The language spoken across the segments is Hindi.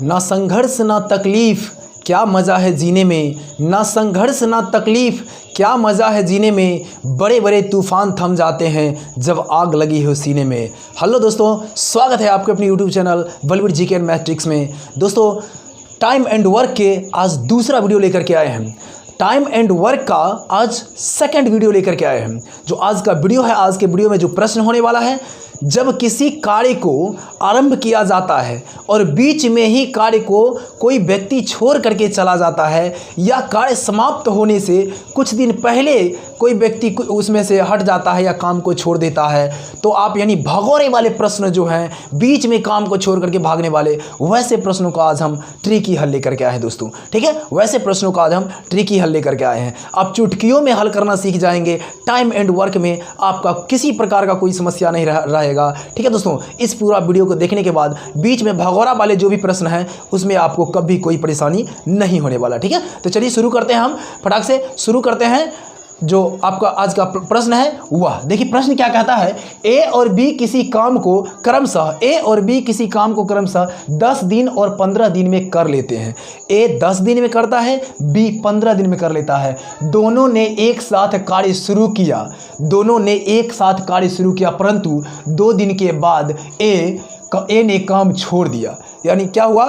ना संघर्ष ना तकलीफ क्या मज़ा है जीने में, ना संघर्ष ना तकलीफ क्या मज़ा है जीने में, बड़े बड़े तूफ़ान थम जाते हैं जब आग लगी हो सीने में। हेलो दोस्तों, स्वागत है आपके अपने YouTube channel Bollywood GK and math tricks में। दोस्तों, टाइम एंड वर्क के आज दूसरा वीडियो लेकर के आए हैं। टाइम एंड वर्क का आज सेकंड वीडियो लेकर के आए हैं। जो आज का वीडियो है, आज के वीडियो में जो प्रश्न होने वाला है, जब किसी कार्य को आरंभ किया जाता है और बीच में ही कार्य को कोई व्यक्ति छोड़ करके चला जाता है या कार्य समाप्त होने से कुछ दिन पहले कोई व्यक्ति उसमें से हट जाता है या काम को छोड़ देता है, तो आप यानी भगोड़े वाले प्रश्न जो हैं, बीच में काम को छोड़ करके भागने वाले, वैसे प्रश्नों का आज हम ट्रिकी हल लेकर के आए हैं दोस्तों। ठीक है, वैसे प्रश्नों का आज हम ट्रिकी हल लेकर के आए हैं। आप चुटकियों में हल करना सीख जाएंगे। टाइम एंड वर्क में आपका किसी प्रकार का कोई समस्या नहीं रहेगा। ठीक है दोस्तों, इस पूरा वीडियो को देखने के बाद बीच में भगोड़ा वाले जो भी प्रश्न हैं उसमें आपको कभी कोई परेशानी नहीं होने वाला। ठीक है, तो चलिए शुरू करते हैं। हम फटाक से शुरू करते हैं। जो आपका आज का प्रश्न है वह देखिए, प्रश्न क्या कहता है, ए और बी किसी काम को क्रमशः 10 दिन और 15 दिन में कर लेते हैं। ए 10 दिन में करता है, बी 15 दिन में कर लेता है। दोनों ने एक साथ कार्य शुरू किया, परंतु 2 दिन के बाद ए ने काम छोड़ दिया। यानी क्या हुआ,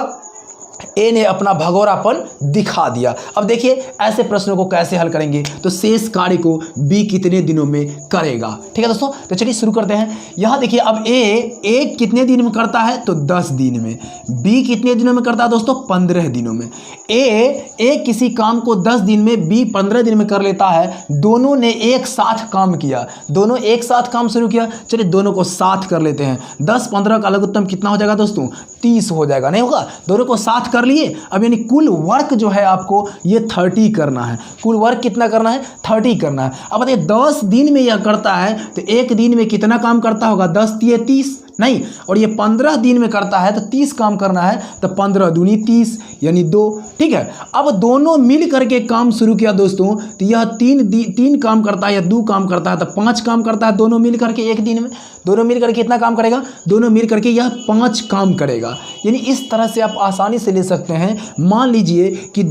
ए ने अपना भगोड़ापन दिखा दिया। अब देखिए ऐसे प्रश्नों को कैसे हल करेंगे, तो शेष कार्य को बी कितने दिनों में करेगा। ठीक है दोस्तों, तो चलिए शुरू करते हैं। यहाँ देखिए, अब ए कितने दिन में करता है, तो 10 दिन में। बी कितने दिनों में करता है दोस्तों, 15 दिनों में। ए किसी काम को 10 दिन में, बी 15 दिन में कर लेता है। दोनों ने एक साथ काम किया, दोनों एक साथ काम शुरू किया। चलिए दोनों को साथ कर लेते हैं। 10-15 का लघुत्तम कितना हो जाएगा दोस्तों, 30 हो जाएगा। नहीं होगा, दोनों को साथ कर लिए। अब यानी कुल वर्क जो है आपको ये 30 करना है। कुल वर्क कितना करना है, 30 करना है। अब बताइए 10 दिन में यह करता है तो एक दिन में कितना काम करता होगा, 10 × 30 नहीं, और ये 15 दिन में करता है तो 30 काम करना है, तो 15 दूनी 30 यानी 2। ठीक है, अब दोनों मिल करके काम शुरू किया दोस्तों, तो यह 3 काम करता है या 2 काम करता है, तो 5 काम करता है दोनों मिल करके एक दिन में। दोनों मिल करके कितना काम करेगा, दोनों मिल करके यह 5 काम करेगा। यानी इस तरह से आप आसानी से ले सकते हैं। मान लीजिए कि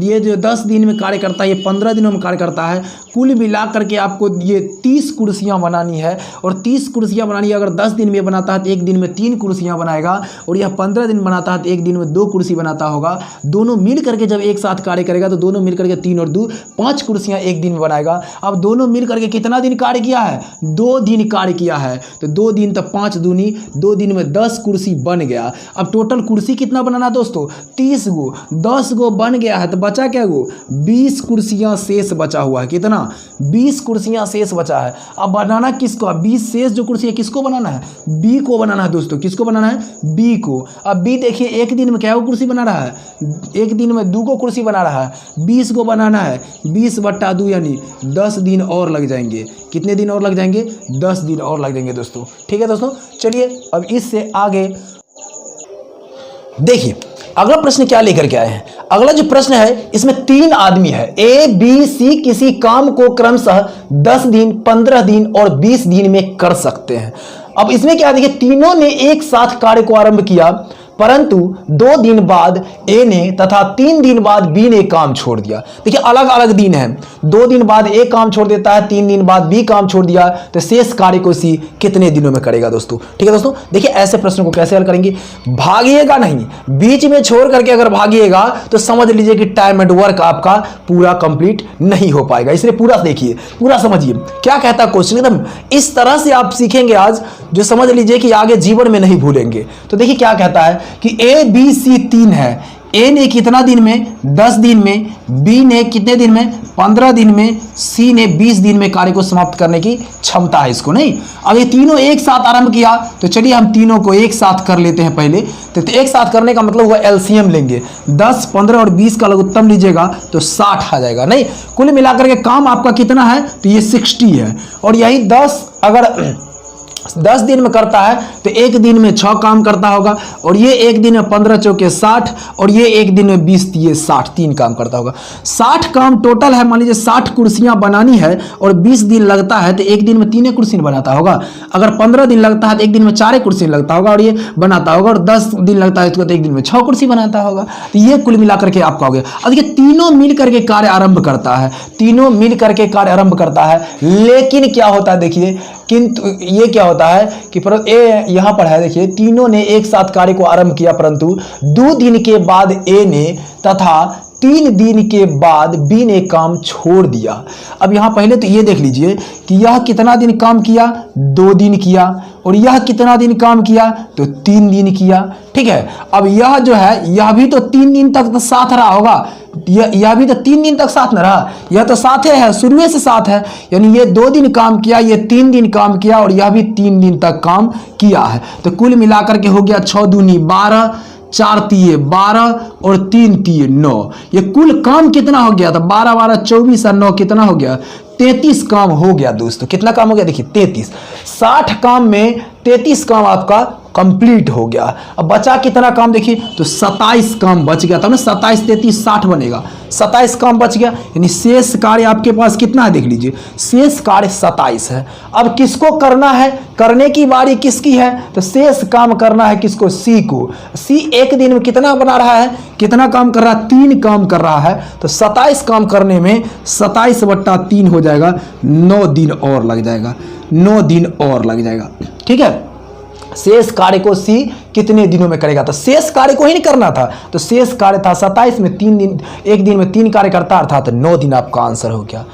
ये जो 10 दिन में कार्य करता है, ये 15 दिनों में कार्य करता है। कुल मिला करके आपको ये 30 कुर्सियाँ बनानी है, और 30 कुर्सियाँ बनानी है। अगर 10 दिन में बनाता है तो एक दिन में 3 कुर्सियाँ बनाएगा, और यह 15 दिन बनाता है तो एक दिन में 2 कुर्सी बनाता होगा। दोनों मिल करके जब एक साथ कार्य करेगा तो दोनों मिल करके 3 और 2 5 कुर्सियाँ एक दिन में बनाएगा। अब दोनों मिल करके कितना दिन कार्य किया है, 2 दिन कार्य किया है, तो 2 दिन तो 5 दूनी 2 दिन में 10 कुर्सी बन गया। अब टोटल कुर्सी कितना बनाना दोस्तों, 30 गो। 10 गो बन गया है तो बचा क्या गो, 20 कुर्सियाँ शेष बचा हुआ है। कितना, 20 कुर्सियाँ शेष बचा है। अब बनाना किसको, 20 शेष जो कुर्सी है किसको बनाना है, बी को बनाना है दोस्तों। किसको बनाना है, बी को। अब बी देखिए एक दिन में क्या को कुर्सी बना रहा है, एक दिन में 2 को कुर्सी बना रहा है। 20 को बनाना है, 20/2 यानी 10 दिन और लग जाएंगे। कितने दिन और लग जाएंगे, 10 दिन और लग जाएंगे दोस्तों। ठीक है दोस्तों, चलिए अब इससे आगे देखिए अगला प्रश्न क्या लेकर के आए हैं। अगला जो प्रश्न है इसमें 3 आदमी है, ए बी सी किसी काम को क्रमशः 10 दिन 15 दिन और 20 दिन में कर सकते हैं। अब इसमें क्या देखिए, तीनों ने एक साथ कार्य को आरंभ किया, परंतु 2 दिन बाद ए ने तथा 3 दिन बाद बी ने काम छोड़ दिया। देखिए अलग अलग दिन है, 2 दिन बाद ए काम छोड़ देता है, 3 दिन बाद बी काम छोड़ दिया, तो शेष कार्य को सी कितने दिनों में करेगा दोस्तों। ठीक है दोस्तों, देखिए ऐसे प्रश्न को कैसे हल करेंगे, भागिएगा नहीं, बीच में छोड़ करके अगर भागिएगा तो समझ लीजिए कि टाइम एंड वर्क आपका पूरा कंप्लीट नहीं हो पाएगा। इसलिए पूरा देखिए, पूरा समझिए क्या कहता है क्वेश्चन। एकदम इस तरह से आप सीखेंगे आज, जो समझ लीजिए कि आगे जीवन में नहीं भूलेंगे। तो देखिए क्या कहता है कि ए बी सी 3 है। ए ने कितना दिन में, 10 दिन में, बी ने कितने दिन में, 15 दिन में, सी ने 20 दिन में कार्य को समाप्त करने की क्षमता है इसको। नहीं, अब ये तीनों एक साथ आरंभ किया, तो चलिए हम तीनों को एक साथ कर लेते हैं पहले। तो एक साथ करने का मतलब हुआ एलसीएम लेंगे, 10, 15 और 20 का लघुत्तम लीजिएगा तो 60 आ जाएगा। नहीं, कुल मिलाकर के काम आपका कितना है, तो ये 60 है। और यही 10 अगर 10 दिन में करता है तो एक दिन में 6 काम करता होगा, और ये एक दिन में 15 चौके 60, और ये एक दिन में 20 ये 60, 3 काम करता होगा। 60 काम टोटल है, मान लीजिए 60 कुर्सियां बनानी है और 20 दिन लगता है तो एक दिन में 3 कुर्सी बनाता होगा। अगर 15 दिन लगता है तो एक दिन में 4 कुर्सी लगता होगा और ये बनाता होगा, और 10 दिन लगता है तो एक दिन में 6 कुर्सी बनाता होगा। तो ये कुल मिलाकर के आपका हो गया। अब देखिए तीनों मिल करके कार्य आरंभ करता है, तीनों मिल करके कार्य आरंभ करता है, लेकिन क्या होता है देखिए, किंतु ये क्या होता है कि ए यहां पर है देखिए, तीनों ने एक साथ कार्य को आरंभ किया, परंतु 2 दिन के बाद ए ने तथा 3 दिन के बाद बी ने काम छोड़ दिया। अब यहां पहले तो ये देख लीजिए कि यह कितना दिन काम किया, 2 दिन किया, और यह कितना दिन काम किया तो 3 दिन किया। ठीक है, अब यह जो है यह भी तो 3 दिन तक तो साथ रहा होगा, यह भी तो 3 दिन तक साथ न रहा, यह तो साथ है, शुरू से साथ है, यानी ये 2 दिन काम किया, ये 3 दिन काम किया, और यह भी 3 दिन तक काम किया है। तो कुल मिलाकर के हो गया 6 दूनी 12, 4 तिये 12 और 3 तिये 9। ये कुल काम कितना हो गया था, 12 12 24 और 9 कितना हो गया, 33 काम हो गया दोस्तों। कितना काम हो गया देखिए 33। 60 काम में 33 काम आपका कंप्लीट हो गया। अब बचा कितना काम देखिए, तो 27 काम बच गया, तब ना 27 33 60 बनेगा, 27 काम बच गया, यानी शेष कार्य आपके पास कितना है देख लीजिए, शेष कार्य 27 है। अब किसको करना है, करने की बारी किसकी है, तो शेष काम करना है किसको, सी को। सी एक दिन में कितना बना रहा है, कितना काम कर रहा है, 3 काम कर रहा है, तो 27 काम करने में 27/3 हो जाएगा, 9 दिन और लग जाएगा, 9 दिन और लग जाएगा। ठीक है, शेष कार्य को सी कितने दिनों में करेगा, तो शेष कार्य को ही नहीं करना था, तो शेष कार्य था 27 में 3 दिन, एक दिन में 3 कार्य करता अर्थात 9 दिन आपका आंसर हो गया।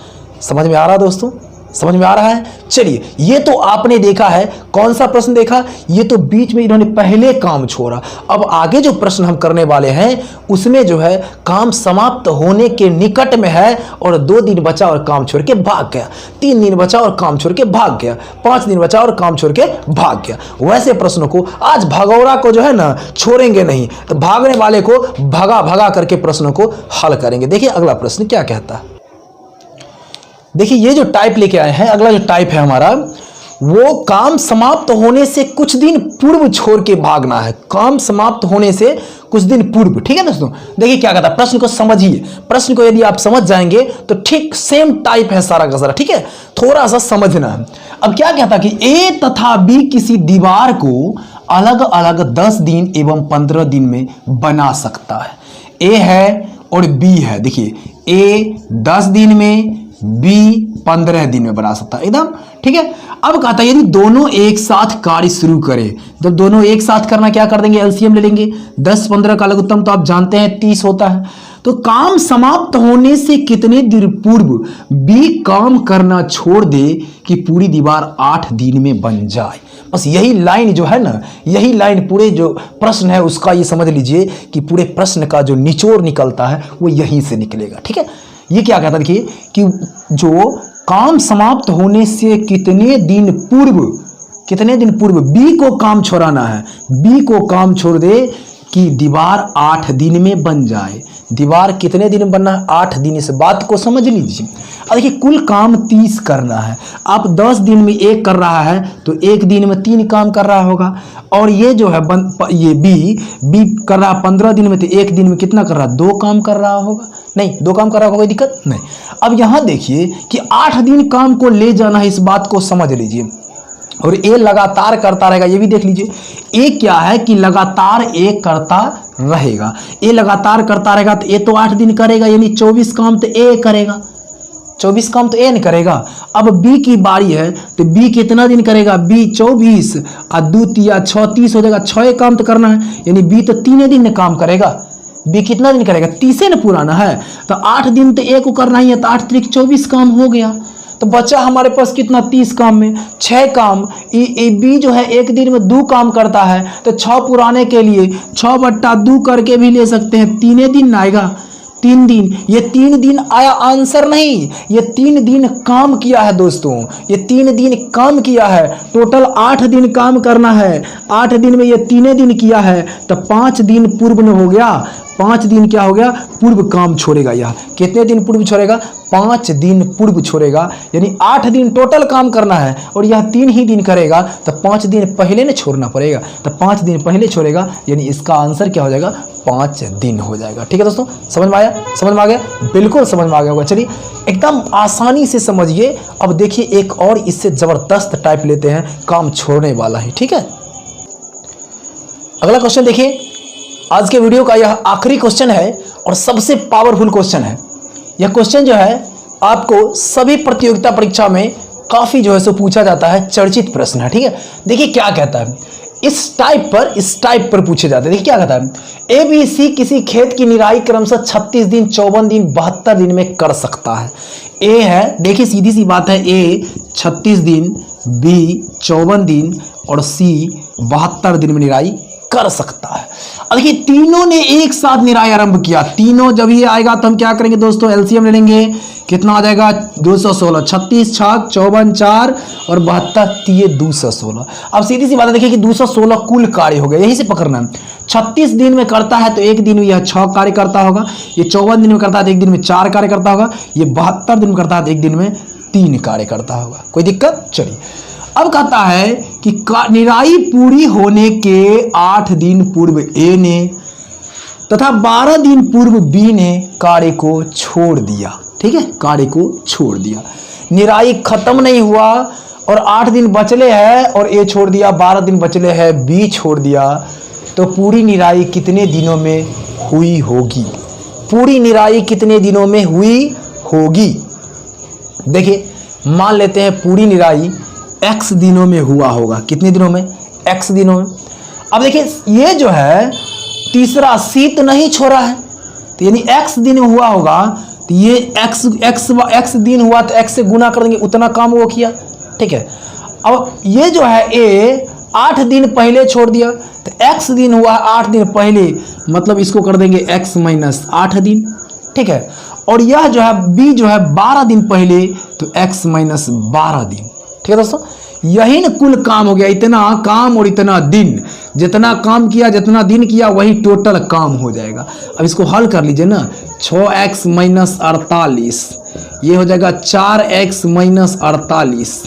समझ में आ रहा दोस्तों, समझ में आ रहा है। चलिए, ये तो आपने देखा है, कौन सा प्रश्न देखा, ये तो बीच में इन्होंने पहले काम छोड़ा। अब आगे जो प्रश्न हम करने वाले हैं उसमें जो है काम समाप्त होने के निकट में है, और 2 दिन बचा और काम छोड़ के भाग गया, 3 दिन बचा और काम छोड़ के भाग गया, 5 दिन बचा और काम छोड़ के भाग गया। वैसे प्रश्नों को आज भगौरा को जो है ना छोड़ेंगे नहीं, तो भागने वाले को भगा भगा करके प्रश्नों को हल करेंगे। देखिए अगला प्रश्न क्या कहता है। देखिए ये जो टाइप लेके आए हैं, अगला जो टाइप है हमारा, वो काम समाप्त होने से कुछ दिन पूर्व छोड़ के भागना है, काम समाप्त होने से कुछ दिन पूर्व। ठीक है दोस्तों, देखिए क्या कहता है, प्रश्न को समझिए, प्रश्न को यदि आप समझ जाएंगे तो ठीक सेम टाइप है सारा का सारा। ठीक है, थोड़ा सा समझना है। अब क्या कहता कि ए तथा बी किसी दीवार को अलग अलग 10 दिन एवं 15 दिन में बना सकता है। ए है और बी है, देखिए ए 10 दिन में, बी 15 दिन में बना सकता है एकदम। ठीक है, अब कहता है यदि दोनों एक साथ कार्य शुरू करें, जब दोनों एक साथ करना क्या कर देंगे, एलसीएम ले लेंगे, 10 15 का लघुत्तम तो आप जानते हैं 30 होता है। तो काम समाप्त होने से कितने दिन पूर्व बी काम करना छोड़ दे कि पूरी दीवार 8 दिन में बन जाए। बस यही लाइन जो है ना, यही लाइन पूरे जो प्रश्न है उसका ये समझ लीजिए कि पूरे प्रश्न का जो निचोड़ निकलता है वो यहीं से निकलेगा। ठीक है, ये क्या कहता है देखिए कि जो काम समाप्त होने से कितने दिन पूर्व बी को काम छोड़ाना है, बी को काम छोड़ दे कि दीवार 8 दिन में बन जाए। दीवार कितने दिन में बनना है, 8 दिन। इस बात को समझ लीजिए। अब देखिए कुल काम 30 करना है, आप 10 दिन में 1 कर रहा है तो 1 दिन में 3 काम कर रहा होगा, और ये जो है ये बी कर रहा 15 दिन में, तो 1 दिन में कितना कर रहा, 2 काम कर रहा होगा, नहीं 2 काम कर रहा होगा, कोई दिक्कत नहीं। अब यहाँ देखिए कि 8 दिन काम को ले जाना है, इस बात को समझ लीजिए। और ए लगातार करता रहेगा, ये भी देख लीजिए। ए क्या है कि लगातार ए करता रहेगा, ए लगातार करता रहेगा, तो ए तो 8 दिन करेगा, यानी 24 काम तो ए करेगा, 24 काम तो ए नहीं करेगा। अब बी की बारी है, तो बी कितना दिन करेगा, बी 24 और 2 तिया 6 30 हो जाएगा, 6 काम तो करना है, यानी बी तो 3 दिन में काम करेगा। बी कितना दिन करेगा, 30 न पुराना है, तो 8 दिन तो ए को करना ही है, तो 8 3 24 काम हो गया। तो बच्चा हमारे पास कितना, 30 काम में 6 काम। बी जो है 1 दिन में 2 काम करता है, तो 6 पुराने के लिए 6/2 करके भी ले सकते हैं, 3 दिन आएगा, 3 दिन। ये 3 दिन आया आंसर नहीं, ये 3 दिन काम किया है दोस्तों, ये 3 दिन काम किया है। टोटल 8 दिन काम करना है, 8 दिन में ये 3 दिन किया है, तो 5 दिन पूर्व में हो गया, 5 दिन क्या हो गया, पूर्व काम छोड़ेगा। यह कितने दिन पूर्व छोड़ेगा, 5 दिन पूर्व छोड़ेगा, यानी 8 दिन टोटल काम करना है और यह 3 ही दिन करेगा, तो 5 दिन पहले न छोड़ना पड़ेगा, तो 5 दिन पहले छोड़ेगा, यानी इसका आंसर क्या हो जाएगा, 5 दिन हो जाएगा। ठीक है दोस्तों, समझ में आया, समझ में आ गया, बिल्कुल समझ में आ गया होगा। चलिए एकदम आसानी से समझिए। अब देखिए एक और इससे जबरदस्त टाइप लेते हैं, काम छोड़ने वाला है। ठीक है, अगला क्वेश्चन देखिए, आज के वीडियो का यह आखिरी क्वेश्चन है और सबसे पावरफुल क्वेश्चन है। यह क्वेश्चन जो है आपको सभी प्रतियोगिता परीक्षा में काफी जो है सो पूछा जाता है, चर्चित प्रश्न है। ठीक है, देखिए क्या कहता है, इस टाइप पर पूछे जाते हैं। देखिए क्या कहता है, ABC किसी खेत की निराई क्रमशः 36 दिन, 54 दिन, 72 दिन में कर सकता है। ए है, देखिए सीधी सी बात है, ए 36 दिन, बी 54 दिन और सी 72 दिन में निराई कर सकता है। अब देखिए तीनों ने एक साथ निराई आरंभ किया, तीनों जब ये आएगा तो हम क्या करेंगे दोस्तों, एलसीएम ले लेंगे, कितना आ जाएगा 216, 36 छाक 54 4 और 72 ये 216। अब सीधी सी बात है, देखिए कि 216 कुल कार्य हो गया, यही से पकड़ना है। 36 दिन में करता है तो एक दिन में यह 6 कार्य करता होगा, ये 54 दिन में करता है तो एक दिन में 4 कार्य करता होगा, ये 72 दिन में करता है तो एक दिन में 3 कार्य करता होगा। कोई दिक्कत? चलिए अब कहता है कि निराई पूरी होने के 8 दिन पूर्व ए ने तथा 12 दिन पूर्व बी ने कार्य को छोड़ दिया। ठीक है, कार्य को छोड़ दिया, निराई खत्म नहीं हुआ और 8 दिन बचले है और ए छोड़ दिया, 12 दिन बचले है, बी छोड़ दिया, तो पूरी निराई कितने दिनों में हुई होगी, पूरी निराई कितने दिनों में हुई होगी। देखिए मान लेते हैं पूरी निराई x दिनों में हुआ होगा, कितने दिनों में, x दिनों में। अब देखिए ये जो है तीसरा सी तो नहीं छोड़ा है, तो यानी x दिन में हुआ होगा, तो ये x दिन हुआ तो x से गुना कर देंगे, उतना काम वो किया। ठीक है, अब ये जो है a 8 दिन पहले छोड़ दिया, तो x दिन हुआ 8 दिन पहले, मतलब इसको कर देंगे x - 8 दिन। ठीक है, और यह जो है b जो है 12 दिन पहले, तो x - 12 दिन। ठीक है दोस्तों, यही न कुल काम हो गया, इतना काम और इतना दिन, जितना काम किया जितना दिन किया वही टोटल काम हो जाएगा। अब इसको हल कर लीजिए ना, 6x - 48 ये हो जाएगा 4x - 48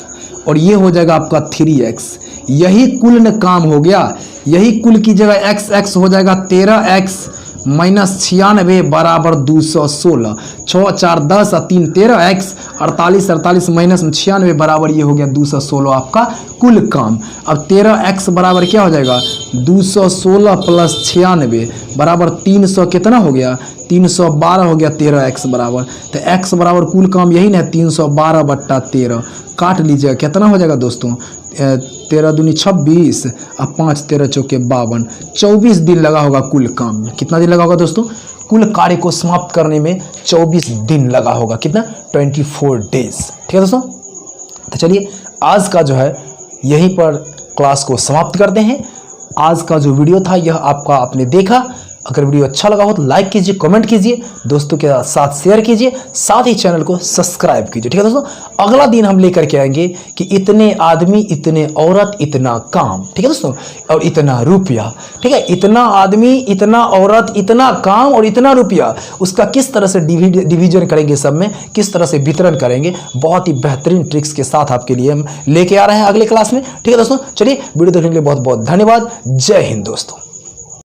और ये हो जाएगा आपका 3x, यही कुल न काम हो गया। यही कुल की जगह x हो जाएगा 13x - 96 बराबर 216, 6 4 10 और 3 13x, 48 - 96 बराबर ये हो गया 216 आपका कुल काम। अब 13x बराबर क्या हो जाएगा, 216 + 96 बराबर 300, कितना हो गया 312 हो गया 13x बराबर। तो x बराबर कुल काम यही ना 312/13, काट लीजिएगा, कितना हो जाएगा दोस्तों, 13 दूनी 26 और 5 13 चौके 52, 24 दिन लगा होगा कुल काम में। कितना दिन लगा होगा दोस्तों, कुल कार्य को समाप्त करने में 24 दिन लगा होगा, कितना 24 डेज। ठीक है दोस्तों, तो चलिए आज का जो है यहीं पर क्लास को समाप्त करते हैं। आज का जो वीडियो था यह आपका आपने देखा, अगर वीडियो अच्छा लगा हो तो लाइक कीजिए, कमेंट कीजिए, दोस्तों के साथ शेयर कीजिए, साथ ही चैनल को सब्सक्राइब कीजिए। ठीक है दोस्तों, अगला दिन हम लेकर के आएंगे कि इतने आदमी, इतने औरत, इतना काम। ठीक है दोस्तों, और इतना रुपया। ठीक है, इतना आदमी, इतना औरत, इतना काम और इतना रुपया, उसका किस तरह से डिवीजन करेंगे, सब में किस तरह से वितरण करेंगे, बहुत ही बेहतरीन ट्रिक्स के साथ आपके लिए हम लेके आ रहे हैं अगले क्लास में। ठीक है दोस्तों, चलिए वीडियो देखने के लिए बहुत बहुत धन्यवाद। जय हिंद दोस्तों।